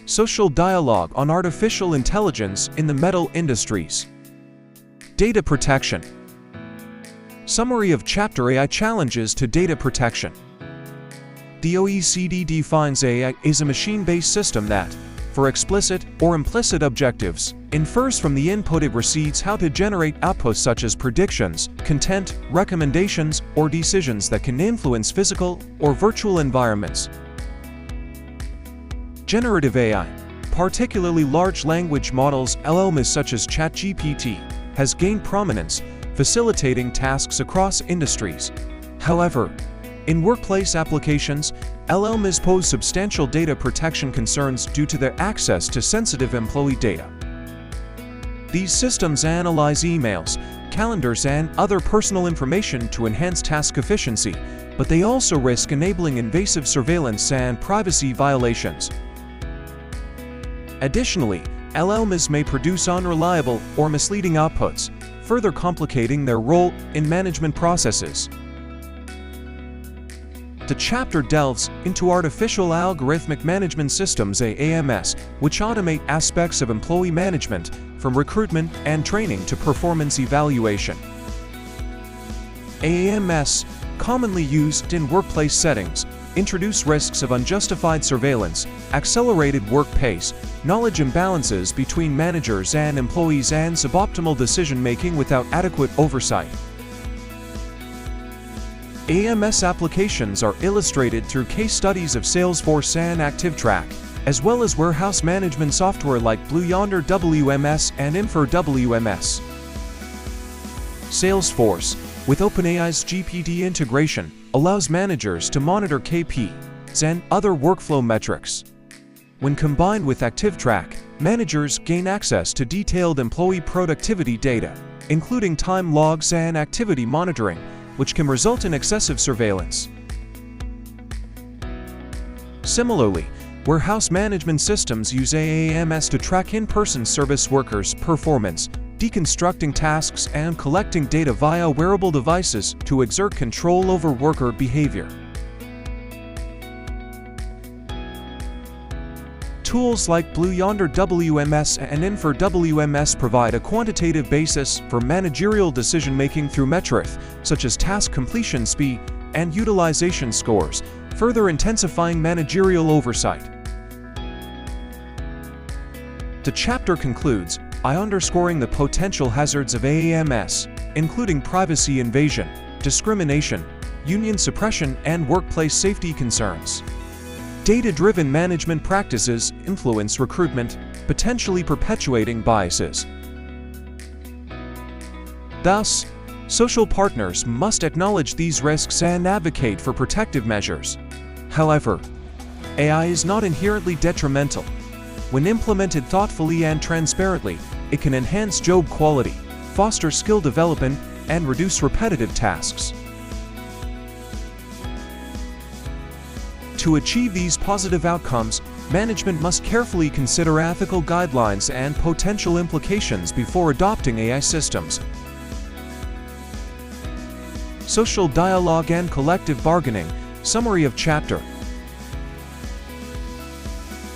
Social dialogue on artificial intelligence in the metal industries. Data protection. Summary of Chapter AI Challenges to Data Protection. The OECD defines AI as a machine-based system that, for explicit or implicit objectives, infers from the input it receives how to generate outputs such as predictions, content, recommendations, or decisions that can influence physical or virtual environments. Generative AI, particularly large language models (LLMs) such as ChatGPT, has gained prominence, facilitating tasks across industries. However, in workplace applications, LLMs pose substantial data protection concerns due to their access to sensitive employee data. These systems analyze emails, calendars, and other personal information to enhance task efficiency, but they also risk enabling invasive surveillance and privacy violations. Additionally, LLMs may produce unreliable or misleading outputs, further complicating their role in management processes. The chapter delves into artificial algorithmic management systems (AMS), which automate aspects of employee management, from recruitment and training to performance evaluation. AMS, commonly used in workplace settings, introduce risks of unjustified surveillance, accelerated work pace, knowledge imbalances between managers and employees, and suboptimal decision-making without adequate oversight. AMS applications are illustrated through case studies of Salesforce and ActiveTrack, as well as warehouse management software like Blue Yonder WMS and Infer WMS. Salesforce, with OpenAI's GPT integration, allows managers to monitor KPIs and other workflow metrics. When combined with ActiveTrack, managers gain access to detailed employee productivity data, including time logs and activity monitoring, which can result in excessive surveillance. Similarly, warehouse management systems use AMS to track in-person service workers' performance, deconstructing tasks and collecting data via wearable devices to exert control over worker behavior. Tools like Blue Yonder WMS and Infer WMS provide a quantitative basis for managerial decision-making through metrics such as task completion speed and utilization scores, further intensifying managerial oversight. The chapter concludes by underscoring the potential hazards of AMS, including privacy invasion, discrimination, union suppression, and workplace safety concerns. Data-driven management practices influence recruitment, potentially perpetuating biases. Thus, social partners must acknowledge these risks and advocate for protective measures. However, AI is not inherently detrimental. When implemented thoughtfully and transparently, it can enhance job quality, foster skill development, and reduce repetitive tasks. To achieve these positive outcomes, management must carefully consider ethical guidelines and potential implications before adopting AI systems. Social dialogue and collective bargaining. Summary of chapter.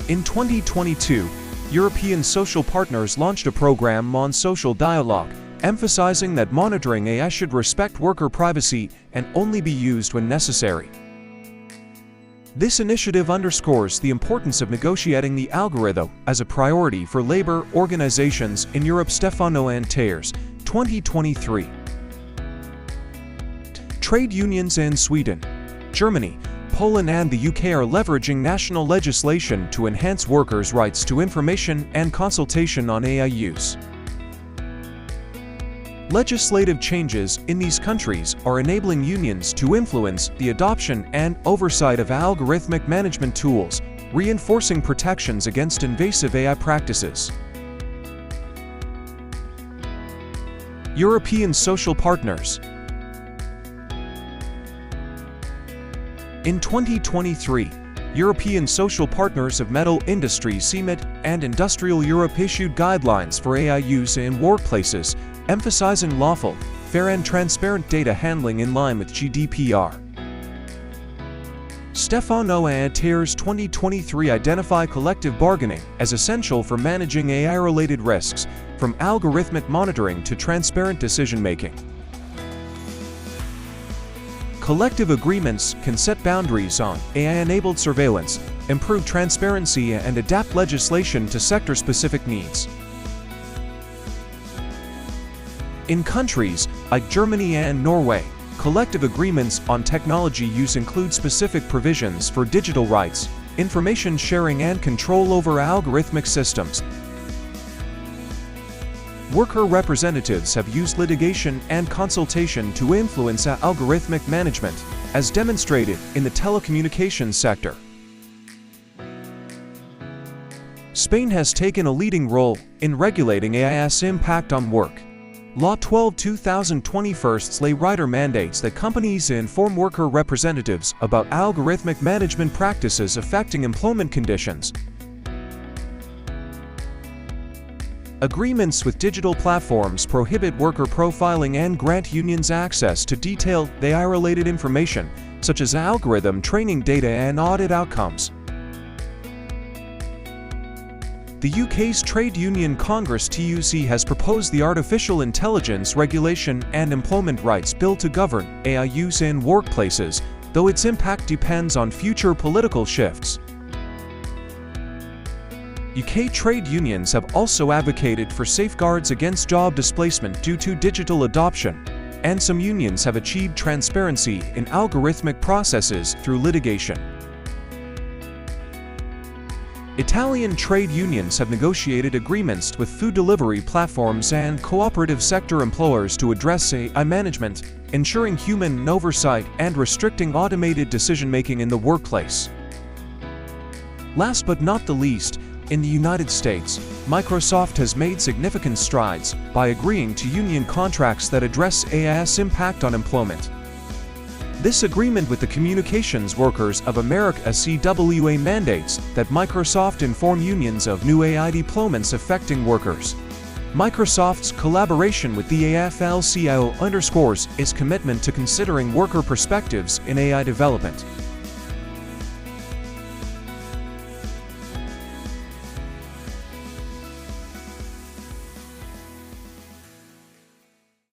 In 2022, European social partners launched a program on social dialogue, emphasizing that monitoring AI should respect worker privacy and only be used when necessary. This initiative underscores the importance of negotiating the algorithm as a priority for labor organizations in Europe. Stefano and Tayers, 2023. Trade unions in Sweden, Germany, Poland, and the UK are leveraging national legislation to enhance workers' rights to information and consultation on AI use. Legislative changes in these countries are enabling unions to influence the adoption and oversight of algorithmic management tools, reinforcing protections against invasive AI practices. European social partners. In 2023, European social partners of metal industries (CMIT) and Industrial Europe issued guidelines for AI use in workplaces, emphasizing lawful, fair and transparent data handling in line with GDPR. Stefano and Tears 2023 identify collective bargaining as essential for managing AI-related risks, from algorithmic monitoring to transparent decision-making. Collective agreements can set boundaries on AI-enabled surveillance, improve transparency, and adapt legislation to sector-specific needs. In countries like Germany and Norway, collective agreements on technology use include specific provisions for digital rights, information sharing, and control over algorithmic systems. Worker representatives have used litigation and consultation to influence algorithmic management, as demonstrated in the telecommunications sector. Spain has taken a leading role in regulating AI's impact on work. Law 12/2021 lay rider mandates that companies inform worker representatives about algorithmic management practices affecting employment conditions. Agreements with digital platforms prohibit worker profiling and grant unions access to detailed AI-related information, such as algorithm training data and audit outcomes. The UK's Trade Union Congress TUC has proposed the Artificial Intelligence Regulation and Employment Rights Bill to govern AI use in workplaces, though its impact depends on future political shifts. UK trade unions have also advocated for safeguards against job displacement due to digital adoption, and some unions have achieved transparency in algorithmic processes through litigation. Italian trade unions have negotiated agreements with food delivery platforms and cooperative sector employers to address AI management, ensuring human oversight and restricting automated decision-making in the workplace. Last but not the least, in the United States, Microsoft has made significant strides by agreeing to union contracts that address AI's impact on employment. This agreement with the Communications Workers of America (CWA) mandates that Microsoft inform unions of new AI deployments affecting workers. Microsoft's collaboration with the AFL-CIO underscores its commitment to considering worker perspectives in AI development.